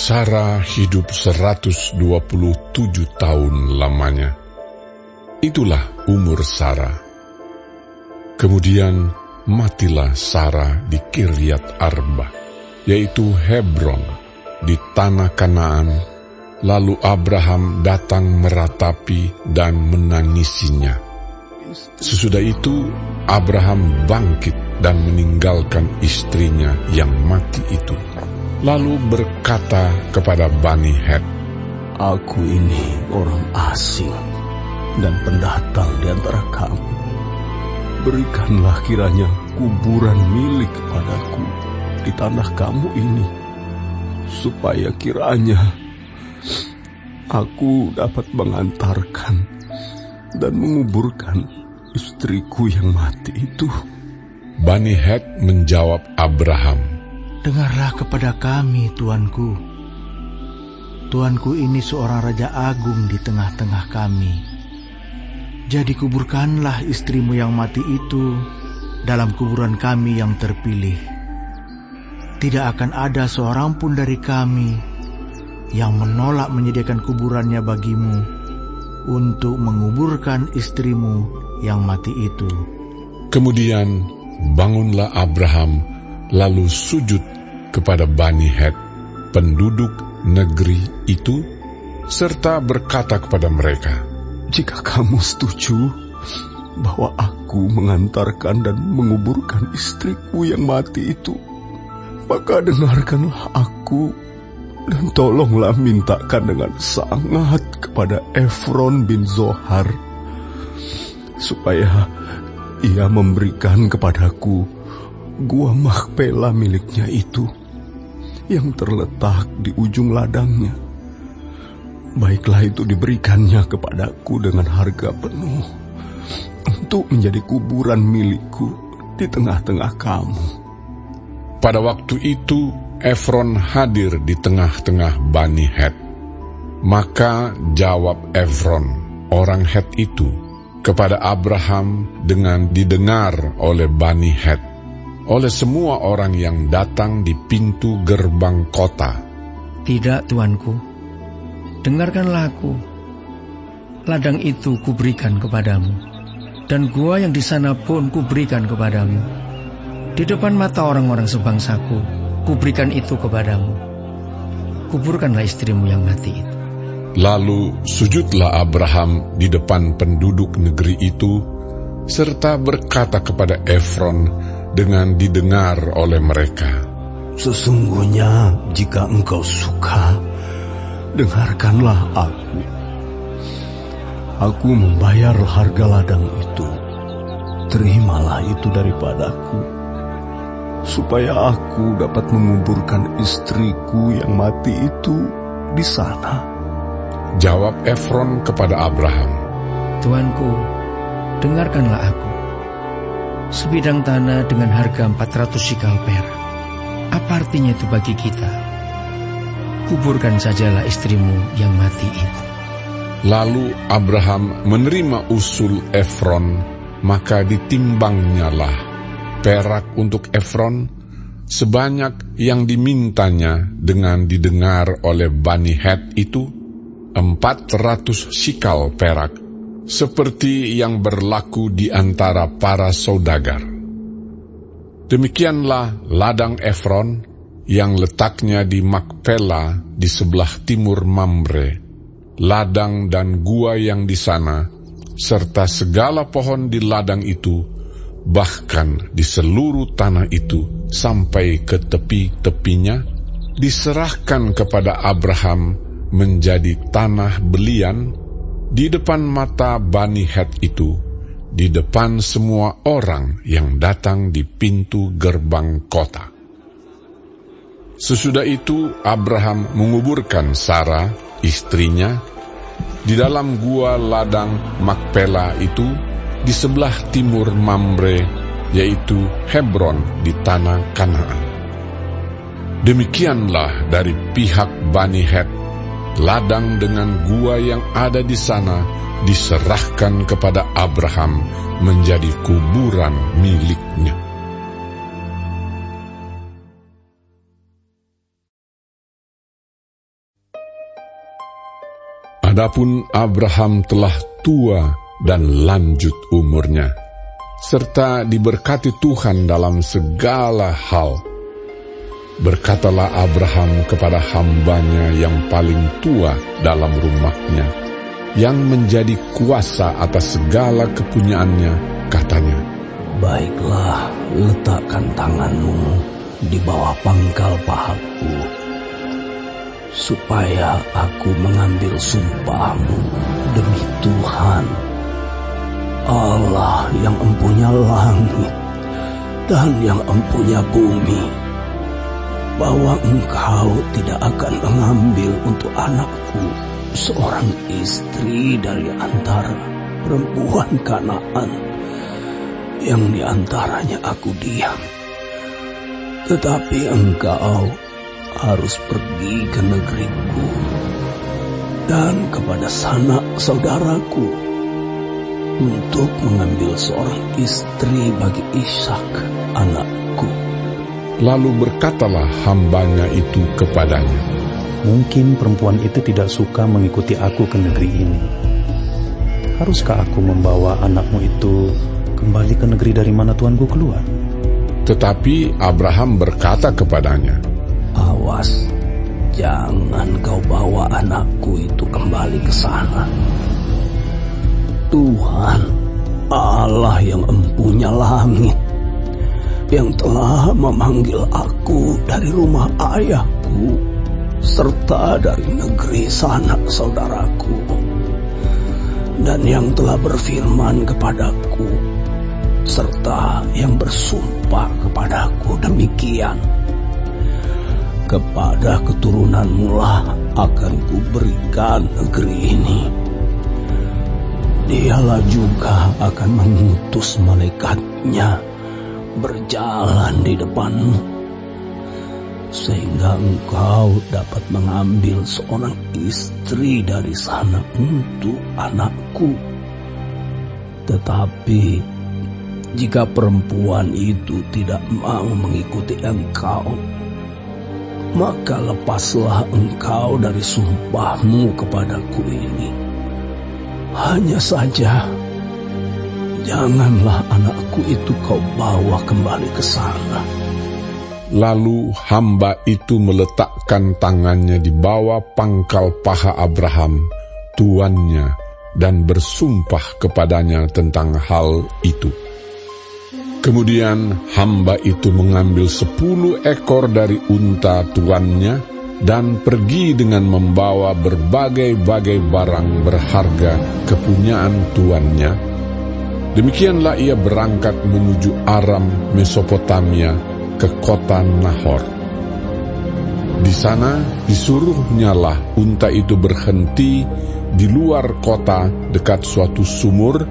Sara hidup 127 tahun lamanya. Itulah umur Sara. Kemudian matilah Sara di Kiryat Arba, yaitu Hebron, di tanah Kanaan. Lalu Abraham datang meratapi dan menangisinya. Sesudah itu Abraham bangkit dan meninggalkan istrinya yang mati itu, lalu berkata kepada Bani Het, "Aku ini orang asing dan pendatang di antara kamu. Berikanlah kiranya kuburan milik kepadaku di tanah kamu ini, supaya kiranya aku dapat mengantarkan dan menguburkan istriku yang mati itu." Bani Het menjawab Abraham, "Dengarlah kepada kami, Tuanku. Tuanku ini seorang raja agung di tengah-tengah kami. Jadi kuburkanlah istrimu yang mati itu dalam kuburan kami yang terpilih. Tidak akan ada seorang pun dari kami yang menolak menyediakan kuburannya bagimu untuk menguburkan istrimu yang mati itu." Kemudian bangunlah Abraham lalu sujud kepada Bani Het, penduduk negeri itu, serta berkata kepada mereka, "Jika kamu setuju bahwa aku mengantarkan dan menguburkan istriku yang mati itu, maka dengarkanlah aku dan tolonglah mintakan dengan sangat kepada Efron bin Zohar, supaya ia memberikan kepadaku gua Makpela miliknya itu, yang terletak di ujung ladangnya. Baiklah itu diberikannya kepadaku dengan harga penuh, untuk menjadi kuburan milikku di tengah-tengah kamu." Pada waktu itu Efron hadir di tengah-tengah Bani Het. Maka jawab Efron, orang Het itu, kepada Abraham dengan didengar oleh Bani Het, oleh semua orang yang datang di pintu gerbang kota. "Tidak, Tuanku, dengarkanlah aku. Ladang itu kuberikan kepadamu, dan gua yang di sana pun kuberikan kepadamu. Di depan mata orang-orang sebangsaku, kuberikan itu kepadamu. Kuburkanlah istrimu yang mati itu." Lalu sujudlah Abraham di depan penduduk negeri itu, serta berkata kepada Efron dengan didengar oleh mereka, "Sesungguhnya jika engkau suka, dengarkanlah aku. Aku membayar harga ladang itu. Terimalah itu daripadaku, supaya aku dapat menguburkan istriku yang mati itu di sana." Jawab Efron kepada Abraham, "Tuanku, dengarkanlah aku. Sebidang tanah dengan harga 400 sikal perak. Apa artinya itu bagi kita? Kuburkan sajalah istrimu yang mati itu." Lalu Abraham menerima usul Efron, maka ditimbangnyalah perak untuk Efron sebanyak yang dimintanya dengan didengar oleh Bani Het itu, 400 sikal perak, seperti yang berlaku di antara para saudagar. Demikianlah ladang Efron yang letaknya di Makpela di sebelah timur Mamre, ladang dan gua yang di sana, serta segala pohon di ladang itu, bahkan di seluruh tanah itu sampai ke tepi-tepinya, diserahkan kepada Abraham menjadi tanah belian di depan mata Bani Het itu, di depan semua orang yang datang di pintu gerbang kota. Sesudah itu Abraham menguburkan Sara, istrinya, di dalam gua ladang Makpela itu di sebelah timur Mamre, yaitu Hebron di tanah Kanaan. Demikianlah dari pihak Bani Het, ladang dengan gua yang ada di sana diserahkan kepada Abraham menjadi kuburan miliknya. Adapun Abraham telah tua dan lanjut umurnya, serta diberkati Tuhan dalam segala hal. Berkatalah Abraham kepada hambanya yang paling tua dalam rumahnya, yang menjadi kuasa atas segala kepunyaannya, katanya, "Baiklah, letakkan tanganmu di bawah pangkal pahaku, supaya aku mengambil sumpahmu demi Tuhan, Allah yang empunya langit dan yang empunya bumi, bahwa engkau tidak akan mengambil untuk anakku seorang istri dari antara perempuan Kanaan yang diantaranya aku diam. Tetapi engkau harus pergi ke negeriku dan kepada sanak saudaraku untuk mengambil seorang istri bagi Ishak anakku." Lalu berkatalah hambanya itu kepadanya, "Mungkin perempuan itu tidak suka mengikuti aku ke negeri ini. Haruskah aku membawa anakmu itu kembali ke negeri dari mana tuanku keluar?" Tetapi Abraham berkata kepadanya, "Awas, jangan kau bawa anakku itu kembali ke sana. Tuhan, Allah yang empunya langit, yang telah memanggil aku dari rumah ayahku, serta dari negeri sanak saudaraku, dan yang telah berfirman kepadaku, serta yang bersumpah kepadaku demikian, kepada keturunanmu lah akan kuberikan negeri ini. Dialah juga akan mengutus malaikatnya berjalan di depanmu, sehingga engkau dapat mengambil seorang istri dari sana untuk anakku. Tetapi jika perempuan itu tidak mau mengikuti engkau, maka lepaslah engkau dari sumpahmu kepadaku ini. Hanya saja, janganlah anakku itu kau bawa kembali ke sana." Lalu hamba itu meletakkan tangannya di bawah pangkal paha Abraham, tuannya, dan bersumpah kepadanya tentang hal itu. Kemudian hamba itu mengambil 10 ekor dari unta tuannya dan pergi dengan membawa berbagai-bagai barang berharga kepunyaan tuannya. Demikianlah ia berangkat menuju Aram, Mesopotamia, ke kota Nahor. Di sana disuruhnyalah unta itu berhenti di luar kota dekat suatu sumur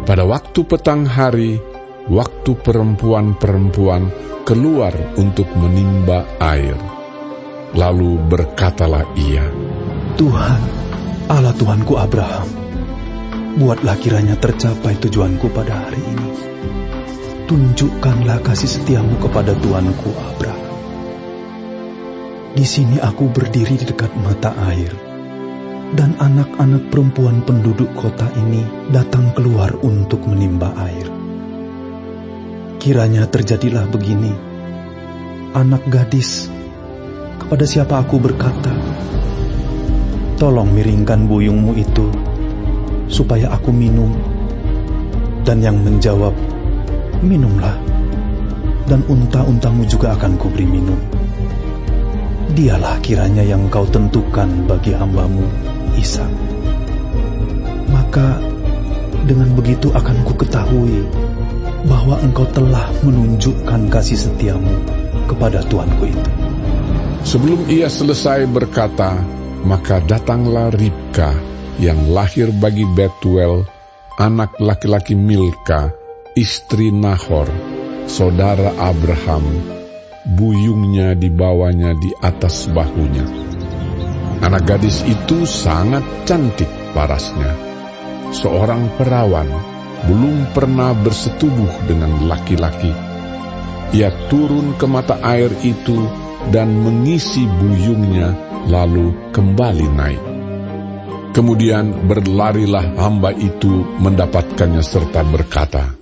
pada waktu petang hari, waktu perempuan-perempuan keluar untuk menimba air. Lalu berkatalah ia, "Tuhan, Allah Tuanku Abraham, buatlah kiranya tercapai tujuanku pada hari ini. Tunjukkanlah kasih setiamu kepada Tuanku Abraham. Di sini aku berdiri di dekat mata air, dan anak-anak perempuan penduduk kota ini datang keluar untuk menimba air. Kiranya terjadilah begini, anak gadis, kepada siapa aku berkata, 'Tolong miringkan buyungmu itu, supaya aku minum,' dan yang menjawab, 'Minumlah, dan unta-untamu juga akan kuberi minum.' Dialah kiranya yang kau tentukan bagi hambamu Ishak. Maka dengan begitu akan ku ketahui bahwa engkau telah menunjukkan kasih setiamu kepada tuanku itu." Sebelum ia selesai berkata, maka datanglah Ribka yang lahir bagi Betuel, anak laki-laki Milka, istri Nahor, saudara Abraham. Buyungnya dibawanya di atas bahunya. Anak gadis itu sangat cantik parasnya, seorang perawan, belum pernah bersetubuh dengan laki-laki. Ia turun ke mata air itu dan mengisi buyungnya, lalu kembali naik. Kemudian berlarilah hamba itu mendapatkannya serta berkata,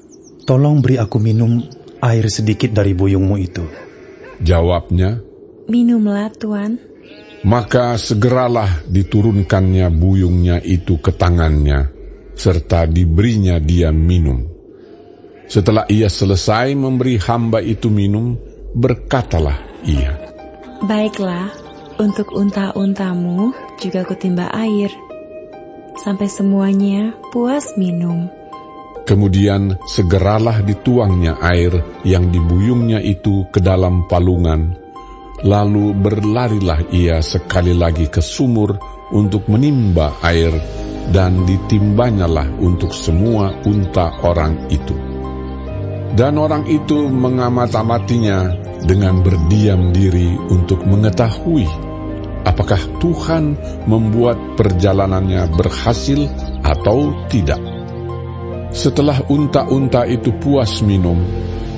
"Tolong beri aku minum air sedikit dari buyungmu itu." Jawabnya, "Minumlah, Tuan." Maka segeralah diturunkannya buyungnya itu ke tangannya, serta diberinya dia minum. Setelah ia selesai memberi hamba itu minum, berkatalah ia, "Baiklah, untuk unta-untamu juga kutimba air, sampai semuanya puas minum." Kemudian segeralah dituangnya air yang dibuyungnya itu ke dalam palungan, lalu berlarilah ia sekali lagi ke sumur untuk menimba air, dan ditimbanyalah untuk semua unta orang itu. Dan orang itu mengamat-amatinya dengan berdiam diri untuk mengetahui apakah Tuhan membuat perjalanannya berhasil atau tidak. Setelah unta-unta itu puas minum,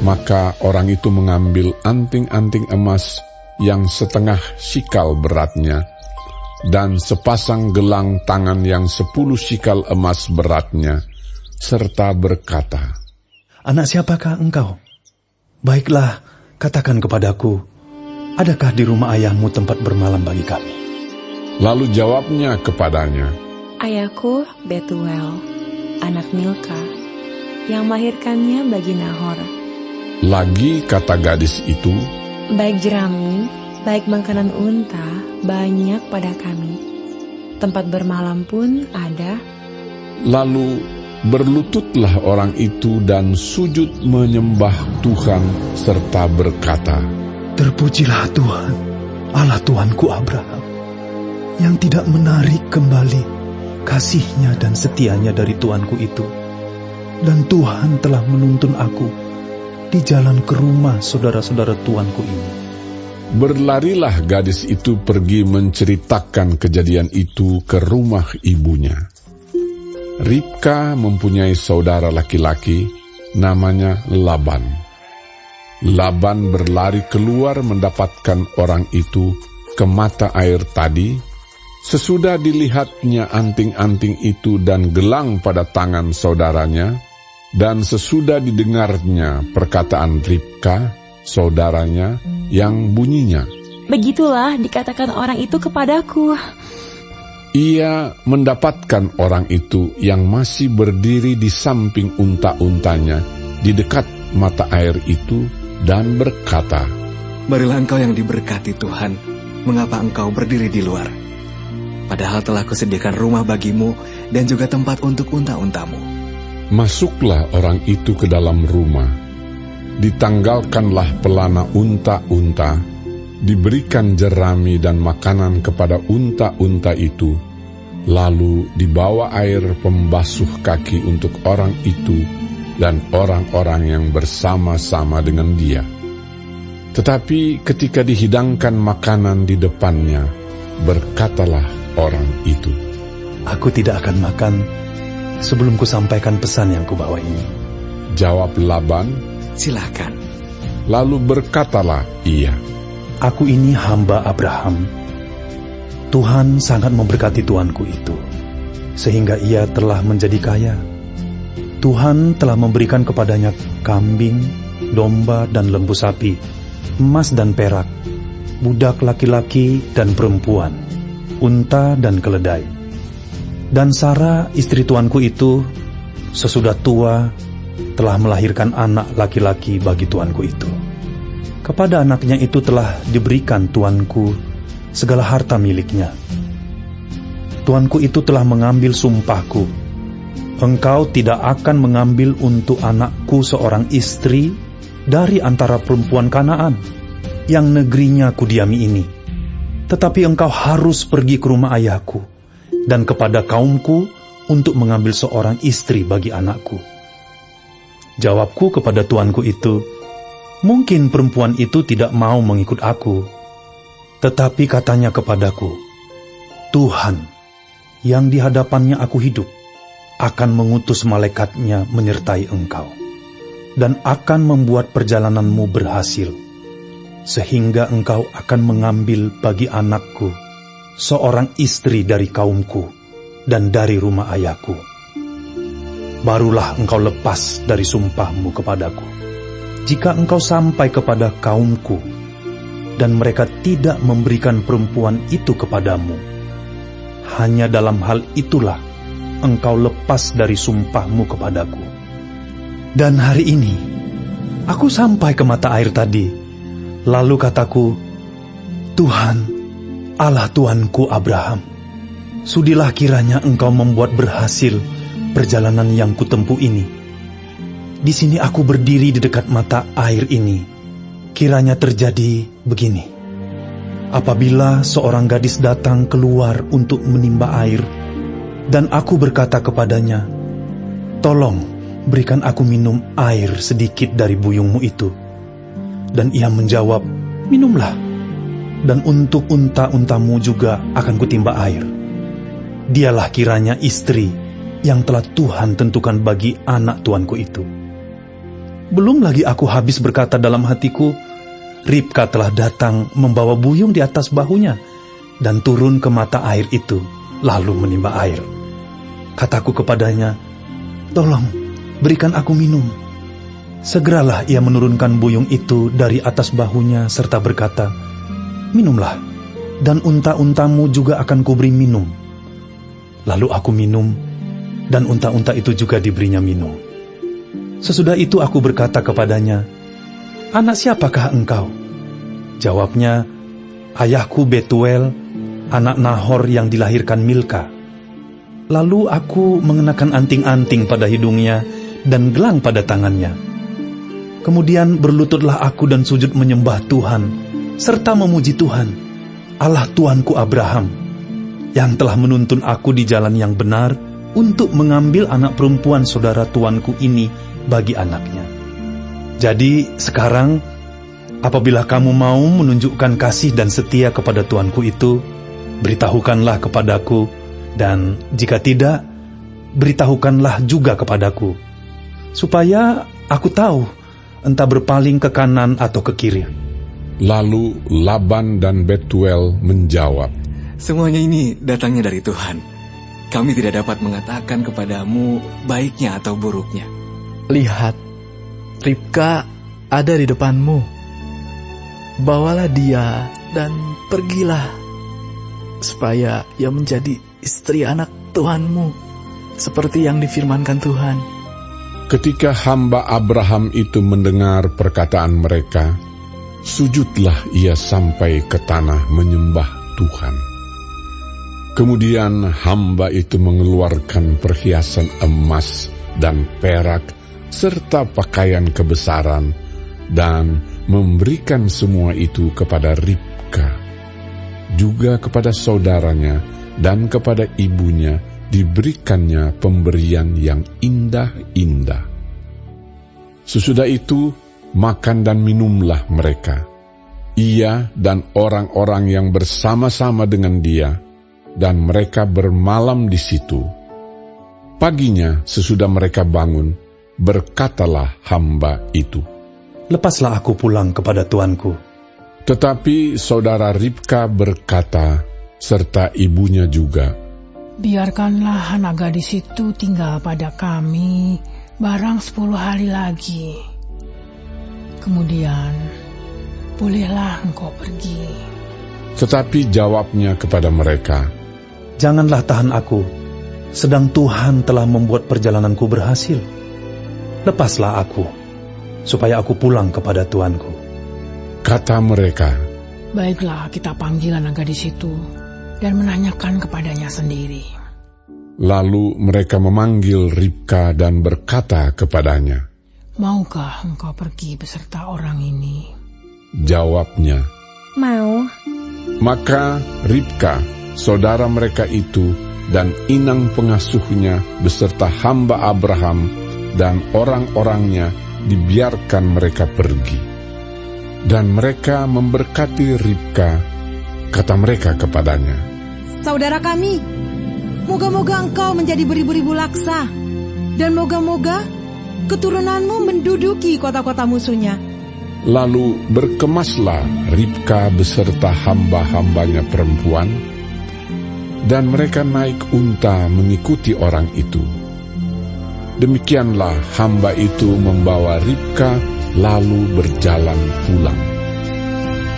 maka orang itu mengambil anting-anting emas yang setengah sikal beratnya, dan sepasang gelang tangan yang 10 sikal emas beratnya, serta berkata, "Anak siapakah engkau? Baiklah, katakan kepadaku, adakah di rumah ayahmu tempat bermalam bagi kami?" Lalu jawabnya kepadanya, "Ayahku Betuel, anak Milka, yang melahirkannya bagi Nahor." Lagi kata gadis itu, "Baik jerami, baik makanan unta, banyak pada kami. Tempat bermalam pun ada." Lalu berlututlah orang itu dan sujud menyembah Tuhan serta berkata, "Terpujilah Tuhan, Allah Tuanku Abraham, yang tidak menarik kembali kasih-Nya dan setia-Nya dari Tuanku itu. Dan Tuhan telah menuntun aku di jalan ke rumah saudara-saudara Tuanku ini." Berlarilah gadis itu pergi menceritakan kejadian itu ke rumah ibunya. Ribka mempunyai saudara laki-laki, namanya Laban. Laban berlari keluar mendapatkan orang itu ke mata air tadi. Sesudah dilihatnya anting-anting itu dan gelang pada tangan saudaranya, dan sesudah didengarnya perkataan Ribka, saudaranya, yang bunyinya, "Begitulah dikatakan orang itu kepadaku." Ia mendapatkan orang itu yang masih berdiri di samping unta-untanya di dekat mata air itu dan berkata, "Marilah engkau yang diberkati Tuhan, mengapa engkau berdiri di luar? Padahal telah kusediakan rumah bagimu dan juga tempat untuk unta-untamu." Masuklah orang itu ke dalam rumah. Ditanggalkanlah pelana unta-unta, diberikan jerami dan makanan kepada unta-unta itu, lalu dibawa air pembasuh kaki untuk orang itu dan orang-orang yang bersama-sama dengan dia. Tetapi ketika dihidangkan makanan di depannya, berkatalah orang itu, "Aku tidak akan makan sebelum kusampaikan pesan yang kubawa ini." Jawab Laban, "Silakan." Lalu berkatalah ia, "Aku ini hamba Abraham. Tuhan sangat memberkati tuanku itu, sehingga ia telah menjadi kaya. Tuhan telah memberikan kepadanya kambing, domba dan lembu sapi, emas dan perak, budak laki-laki dan perempuan, unta dan keledai. Dan Sarah istri tuanku itu, sesudah tua, telah melahirkan anak laki-laki bagi tuanku itu. Kepada anaknya itu telah diberikan tuanku segala harta miliknya. Tuanku itu telah mengambil sumpahku, engkau tidak akan mengambil untuk anakku seorang istri dari antara perempuan Kanaan, yang negerinya kudiami ini. Tetapi engkau harus pergi ke rumah ayahku dan kepada kaumku untuk mengambil seorang istri bagi anakku." Jawabku kepada tuanku itu, "Mungkin perempuan itu tidak mau mengikut aku." Tetapi katanya kepadaku, "Tuhan, yang di hadapannya aku hidup, akan mengutus malaikatnya menyertai engkau, dan akan membuat perjalananmu berhasil, sehingga engkau akan mengambil bagi anakku seorang istri dari kaumku, dan dari rumah ayahku. Barulah engkau lepas dari sumpahmu kepadaku. Jika engkau sampai kepada kaumku, dan mereka tidak memberikan perempuan itu kepadamu, hanya dalam hal itulah engkau lepas dari sumpahmu kepadaku. Dan hari ini, aku sampai ke mata air tadi, lalu kataku, Tuhan, Allah Tuanku Abraham, sudilah kiranya engkau membuat berhasil perjalanan yang kutempuh ini. Di sini aku berdiri di dekat mata air ini. Kiranya terjadi begini. Apabila seorang gadis datang keluar untuk menimba air, dan aku berkata kepadanya, tolong berikan aku minum air sedikit dari buyungmu itu. Dan ia menjawab, minumlah, dan untuk unta-untamu juga akan kutimba air. Dialah kiranya istri yang telah Tuhan tentukan bagi anak tuanku itu. Belum lagi aku habis berkata dalam hatiku, Ribka telah datang membawa buyung di atas bahunya dan turun ke mata air itu, lalu menimba air. Kataku kepadanya, tolong berikan aku minum. Segeralah ia menurunkan buyung itu dari atas bahunya serta berkata, minumlah, dan unta-untamu juga akan kuberi minum. Lalu aku minum, dan unta-unta itu juga diberinya minum. Sesudah itu aku berkata kepadanya, anak siapakah engkau? Jawabnya, ayahku Betuel, anak Nahor yang dilahirkan Milka. Lalu aku mengenakan anting-anting pada hidungnya dan gelang pada tangannya. Kemudian berlututlah aku dan sujud menyembah Tuhan, serta memuji Tuhan, Allah Tuanku Abraham, yang telah menuntun aku di jalan yang benar untuk mengambil anak perempuan saudara tuanku ini bagi anaknya. Jadi sekarang, apabila kamu mau menunjukkan kasih dan setia kepada tuanku itu, beritahukanlah kepadaku, dan jika tidak, beritahukanlah juga kepadaku, supaya aku tahu entah berpaling ke kanan atau ke kiri. Lalu Laban dan Betuel menjawab, semuanya ini datangnya dari Tuhan. Kami tidak dapat mengatakan kepadamu baiknya atau buruknya. Lihat, Ribka ada di depanmu. Bawalah dia dan pergilah, supaya ia menjadi istri anak Tuhanmu, seperti yang difirmankan Tuhan. ketika hamba Abraham itu mendengar perkataan mereka, sujudlah ia sampai ke tanah menyembah Tuhan. Kemudian hamba itu mengeluarkan perhiasan emas dan perak serta pakaian kebesaran dan memberikan semua itu kepada Ribka. Juga kepada saudaranya dan kepada ibunya diberikannya pemberian yang indah-indah. Sesudah itu makan dan minumlah mereka, ia dan orang-orang yang bersama-sama dengan dia, dan mereka bermalam di situ. Paginya sesudah mereka bangun, berkatalah hamba itu, "Lepaslah aku pulang kepada tuanku." Tetapi saudara Ribka berkata, serta ibunya juga, "Biarkanlah anak gadis itu tinggal pada kami barang 10 hari lagi. Kemudian bolehlah engkau pergi." Tetapi jawabnya kepada mereka, "Janganlah tahan aku, sedang Tuhan telah membuat perjalananku berhasil. Lepaslah aku, supaya aku pulang kepada tuanku." Kata mereka, "Baiklah, kita panggil anak gadis itu dan menanyakan kepadanya sendiri." Lalu mereka memanggil Ribka dan berkata kepadanya, "Maukah engkau pergi beserta orang ini?" Jawabnya, "Mau." Maka Ribka, saudara mereka itu, dan inang pengasuhnya beserta hamba Abraham dan orang-orangnya dibiarkan mereka pergi. Dan mereka memberkati Ribka. Kata mereka kepadanya, "Saudara kami, moga-moga engkau menjadi beribu-ribu laksa, dan moga-moga keturunanmu menduduki kota-kota musuhnya." Lalu berkemaslah Ribka beserta hamba-hambanya perempuan, dan mereka naik unta mengikuti orang itu. Demikianlah hamba itu membawa Ribka lalu berjalan pulang.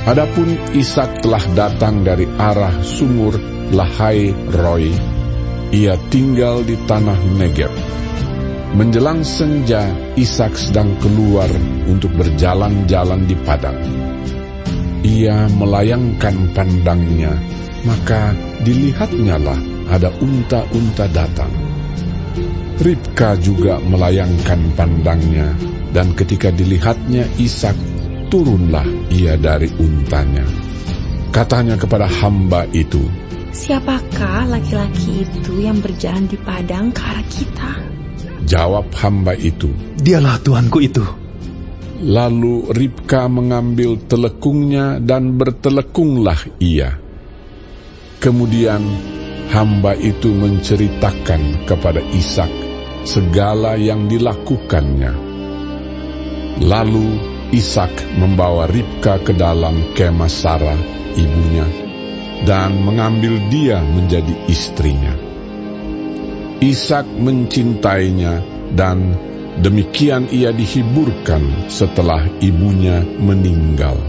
Adapun Ishak telah datang dari arah sumur Lahai Roi. Ia tinggal di tanah Negeb. Menjelang senja, Ishak sedang keluar untuk berjalan-jalan di padang. Ia melayangkan pandangnya, maka dilihatnyalah ada unta-unta datang. Ribka juga melayangkan pandangnya, dan ketika dilihatnya Ishak, turunlah ia dari untanya. Katanya kepada hamba itu, "Siapakah laki-laki itu yang berjalan di padang ke arah kita?" Jawab hamba itu, "Dialah tuanku itu." Lalu Ribka mengambil telekungnya dan bertelekunglah ia. Kemudian hamba itu menceritakan kepada Ishak segala yang dilakukannya. Lalu Ishak membawa Ribka ke dalam kemah Sarah, ibunya, dan mengambil dia menjadi istrinya. Ishak mencintainya, dan demikian ia dihiburkan setelah ibunya meninggal.